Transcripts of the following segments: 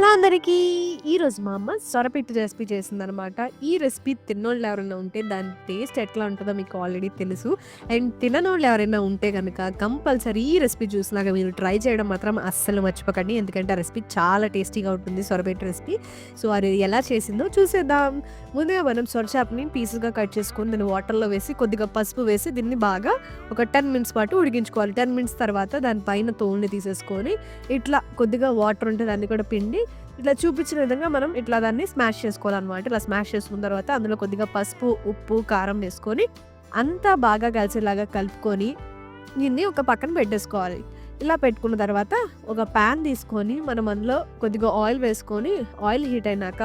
Hello అందరికీ! ఈరోజు మా అమ్మ సొరపిట్టు రెసిపీ చేసిందనమాట. ఈ రెసిపీ తిన్నోళ్ళు ఎవరైనా ఉంటే దాని టేస్ట్ ఎట్లా ఉంటదో మీకు ఆల్రెడీ తెలుసు. అండ్ తిననోళ్ళు ఎవరైనా ఉంటే గనక కంపల్సరీ ఈ రెసిపీ చూసినాక మీరు ట్రై చేయడం మాత్రం అస్సలు మర్చిపోకండి. ఎందుకంటే ఆ రెసిపీ చాలా టేస్టీగా ఉంటుంది సొరపిట్టు రెసిపీ. సో, అది ఎలా చేసిందో చూసేద్దాం. ముందుగా మనం సొరచాపని పీసెస్‌గా కట్ చేసుకొని దాన్ని వాటర్‌లో వేసి కొద్దిగా పసుపు వేసి దీన్ని బాగా ఒక 10 మినిట్స్ పాటు ఉడికించుకోవాలి. 10 మినిట్స్ తర్వాత దాని పైన తోలుని తీసేసుకొని ఇట్లా కొద్దిగా వాటర్ ఉంటే దాన్ని కూడా పిండి ఇట్లా చూపించిన విధంగా మనం ఇట్లా దాన్ని స్మాష్ చేసుకోవాలన్నమాట. ఇలా స్మాష్ చేసుకున్న తర్వాత అందులో కొద్దిగా పసుపు, ఉప్పు, కారం వేసుకొని అంతా బాగా కలిసేలాగా కలుపుకొని దీన్ని ఒక పక్కన పెట్టేసుకోవాలి. ఇలా పెట్టుకున్న తర్వాత ఒక ప్యాన్ తీసుకొని మనం అందులో కొద్దిగా ఆయిల్ వేసుకొని ఆయిల్ హీట్ అయినాక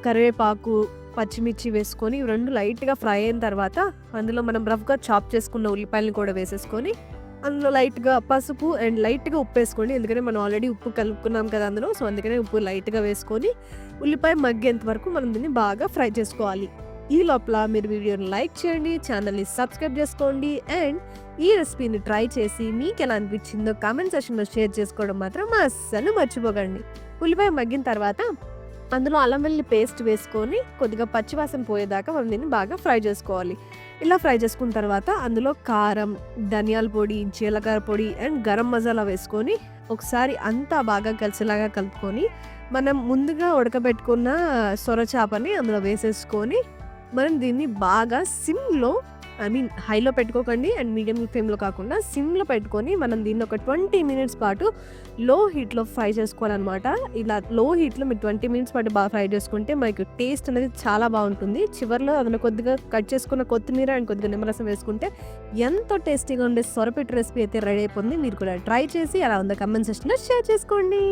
కరివేపాకు, పచ్చిమిర్చి వేసుకొని ఇవి 2 లైట్‌గా ఫ్రై అయిన తర్వాత అందులో మనం రఫ్‌గా చాప్ చేసుకున్న ఉల్లిపాయలను కూడా వేసేసుకొని అందులో లైట్‌గా పసుపు అండ్ లైట్‌గా ఉప్పేసుకోండి. ఎందుకంటే మనం ఆల్రెడీ ఉప్పు కలుపుకున్నాం కదా అందులో. సో, అందుకనే ఉప్పు లైట్‌గా వేసుకొని ఉల్లిపాయ మగ్గేంత వరకు మనం దీన్ని బాగా ఫ్రై చేసుకోవాలి. ఈ లోపల మీరు వీడియోని లైక్ చేయండి, ఛానల్‌ని సబ్స్క్రైబ్ చేసుకోండి అండ్ ఈ రెసిపీని ట్రై చేసి మీకెలా అనిపించిందో కామెంట్ సెక్షన్‌లో షేర్ చేసుకోవడం మాత్రం అస్సలు మర్చిపోకండి. ఉల్లిపాయ మగ్గిన తర్వాత అందులో అల్లం వెల్లుల్లి పేస్ట్ వేసుకొని కొద్దిగా పచ్చివాసన పోయేదాకా మనం దీన్ని బాగా ఫ్రై చేసుకోవాలి. ఇలా ఫ్రై చేసుకున్న తర్వాత అందులో కారం, ధనియాల పొడి, జీలకర్ర పొడి అండ్ గరం మసాలా వేసుకొని ఒకసారి అంతా బాగా కలిసేలాగా కలుపుకొని మనం ముందుగా ఉడకబెట్టుకున్న సొర చేపని అందులో వేసేసుకొని మనం దీన్ని బాగా హైలో పెట్టుకోకండి అండ్ మీడియం ఫ్లేమ్‌లో కాకుండా సిమ్‌లో పెట్టుకొని మనం దీన్ని ఒక 20 మినిట్స్ పాటు లో హీట్‌లో ఫ్రై చేసుకోవాలనమాట. ఇలా లో హీట్‌లో మీరు 20 మినిట్స్ పాటు బాగా ఫ్రై చేసుకుంటే మనకు టేస్ట్ అనేది చాలా బాగుంటుంది. చివర్లో అందులో కొద్దిగా కట్ చేసుకున్న కొత్తిమీర అండ్ కొద్దిగా నిమ్మరసం వేసుకుంటే ఎంతో టేస్టీగా ఉండే సొరపిట్టు రెసిపీ అయితే రెడీ అయిపోతుంది. మీరు కూడా ట్రై చేసి ఎలా ఉందో కామెంట్ సెక్షన్‌లో షేర్ చేసుకోండి.